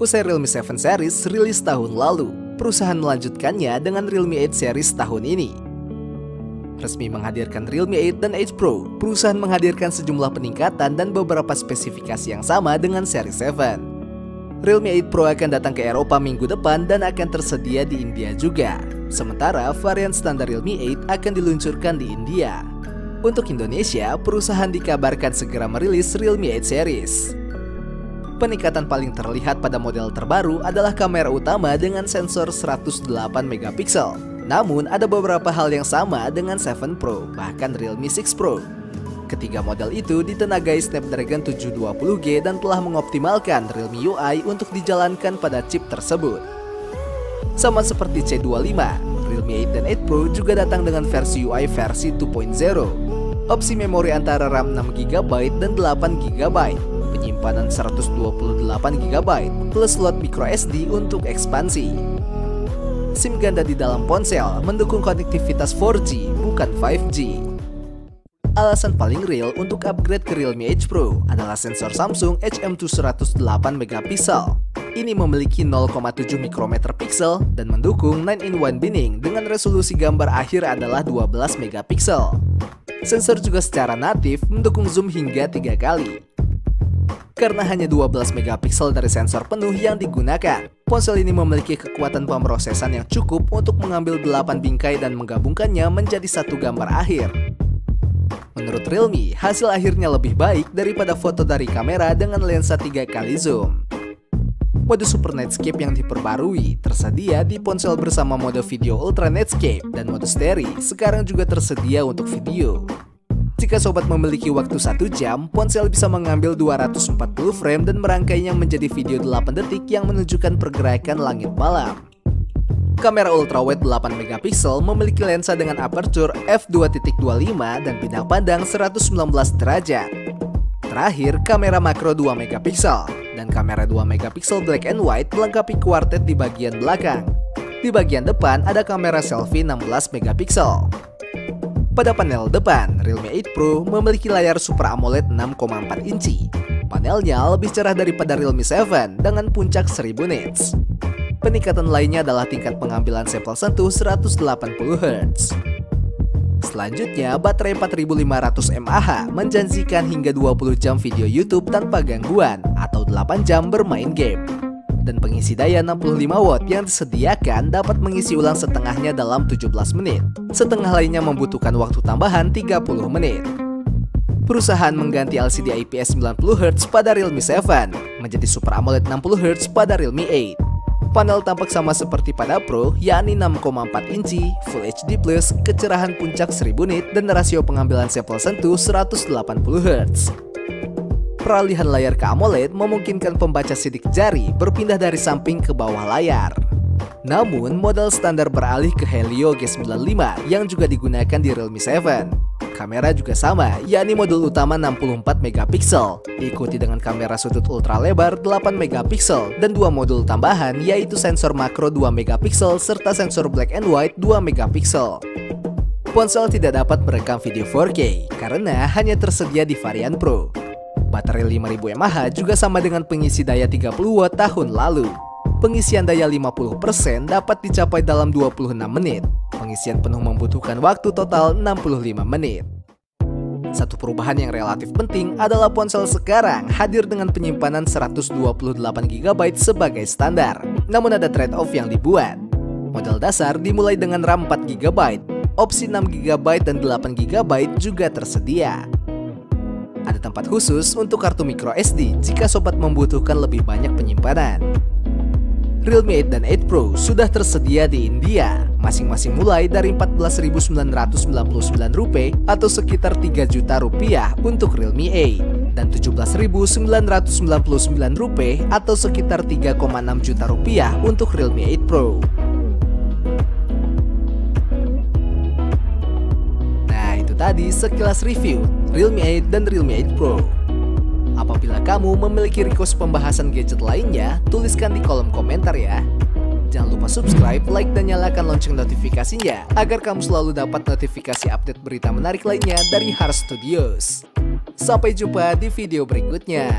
Usai Realme 7 series rilis tahun lalu, perusahaan melanjutkannya dengan Realme 8 series tahun ini. Resmi menghadirkan Realme 8 dan 8 Pro, perusahaan menghadirkan sejumlah peningkatan dan beberapa spesifikasi yang sama dengan seri 7. Realme 8 Pro akan datang ke Eropa minggu depan dan akan tersedia di India juga. Sementara varian standar Realme 8 akan diluncurkan di India. Untuk Indonesia, perusahaan dikabarkan segera merilis Realme 8 series. Peningkatan paling terlihat pada model terbaru adalah kamera utama dengan sensor 108 megapiksel. Namun, ada beberapa hal yang sama dengan 7 Pro, bahkan Realme 6 Pro. Ketiga model itu ditenagai Snapdragon 720G dan telah mengoptimalkan Realme UI untuk dijalankan pada chip tersebut. Sama seperti C25, Realme 8 dan 8 Pro juga datang dengan versi UI versi 2.0. Opsi memori antara RAM 6GB dan 8GB. Penyimpanan 128GB plus slot microSD untuk ekspansi. SIM ganda di dalam ponsel mendukung konektivitas 4G bukan 5G. Alasan paling real untuk upgrade ke Realme 8 Pro adalah sensor Samsung HM2 108 megapiksel. Ini memiliki 0,7 mikrometer piksel dan mendukung 9-in-1 binning dengan resolusi gambar akhir adalah 12 megapiksel. Sensor juga secara natif mendukung zoom hingga 3 kali. Karena hanya 12 megapiksel dari sensor penuh yang digunakan, ponsel ini memiliki kekuatan pemrosesan yang cukup untuk mengambil 8 bingkai dan menggabungkannya menjadi satu gambar akhir. Menurut Realme, hasil akhirnya lebih baik daripada foto dari kamera dengan lensa 3 kali zoom. Mode Super Netscape yang diperbarui tersedia di ponsel bersama mode video Ultra Netscape dan mode Stereo sekarang juga tersedia untuk video. Jika sobat memiliki waktu 1 jam, ponsel bisa mengambil 240 frame dan merangkainya menjadi video 8 detik yang menunjukkan pergerakan langit malam. Kamera ultrawide 8 megapiksel memiliki lensa dengan aperture f2.25 dan bidang pandang 119 derajat. Terakhir, kamera makro 2 megapiksel dan kamera 2 megapiksel black and white melengkapi kuartet di bagian belakang. Di bagian depan ada kamera selfie 16 megapiksel. Pada panel depan, Realme 8 Pro memiliki layar Super AMOLED 6,4 inci. Panelnya lebih cerah daripada Realme 7 dengan puncak 1000 nits. Peningkatan lainnya adalah tingkat pengambilan sampel sentuh 180Hz. Selanjutnya, baterai 4500 mAh menjanjikan hingga 20 jam video YouTube tanpa gangguan atau 8 jam bermain game. Dan pengisi daya 65 watt yang disediakan dapat mengisi ulang setengahnya dalam 17 menit. Setengah lainnya membutuhkan waktu tambahan 30 menit. Perusahaan mengganti LCD IPS 90Hz pada Realme 7 menjadi Super AMOLED 60Hz pada Realme 8. Panel tampak sama seperti pada Pro, yakni 6,4 inci, Full HD+, kecerahan puncak 1000 nit, dan rasio pengambilan sampel sentuh 180Hz. Peralihan layar ke AMOLED memungkinkan pembaca sidik jari berpindah dari samping ke bawah layar. Namun, model standar beralih ke Helio G95 yang juga digunakan di Realme 7. Kamera juga sama, yakni modul utama 64 megapiksel, diikuti dengan kamera sudut ultra lebar 8 megapiksel dan 2 modul tambahan yaitu sensor makro 2 megapiksel serta sensor black and white 2 megapiksel. Ponsel tidak dapat merekam video 4K karena hanya tersedia di varian Pro. Baterai 5000 mAh juga sama dengan pengisi daya 30 watt tahun lalu. Pengisian daya 50% dapat dicapai dalam 26 menit. Pengisian penuh membutuhkan waktu total 65 menit. Satu perubahan yang relatif penting adalah ponsel sekarang hadir dengan penyimpanan 128GB sebagai standar. Namun ada trade-off yang dibuat. Model dasar dimulai dengan RAM 4GB, opsi 6GB dan 8GB juga tersedia. Ada tempat khusus untuk kartu microSD jika sobat membutuhkan lebih banyak penyimpanan. Realme 8 dan 8 Pro sudah tersedia di India, masing-masing mulai dari Rp14.999 atau sekitar Rp3 juta untuk Realme 8 dan Rp17.999 atau sekitar Rp3,6 juta untuk Realme 8 Pro. Nah, itu tadi sekilas review Realme 8 dan Realme 8 Pro. Apabila kamu memiliki request pembahasan gadget lainnya, tuliskan di kolom komentar ya. Jangan lupa subscribe, like, dan nyalakan lonceng notifikasinya agar kamu selalu dapat notifikasi update berita menarik lainnya dari Hars Studios. Sampai jumpa di video berikutnya.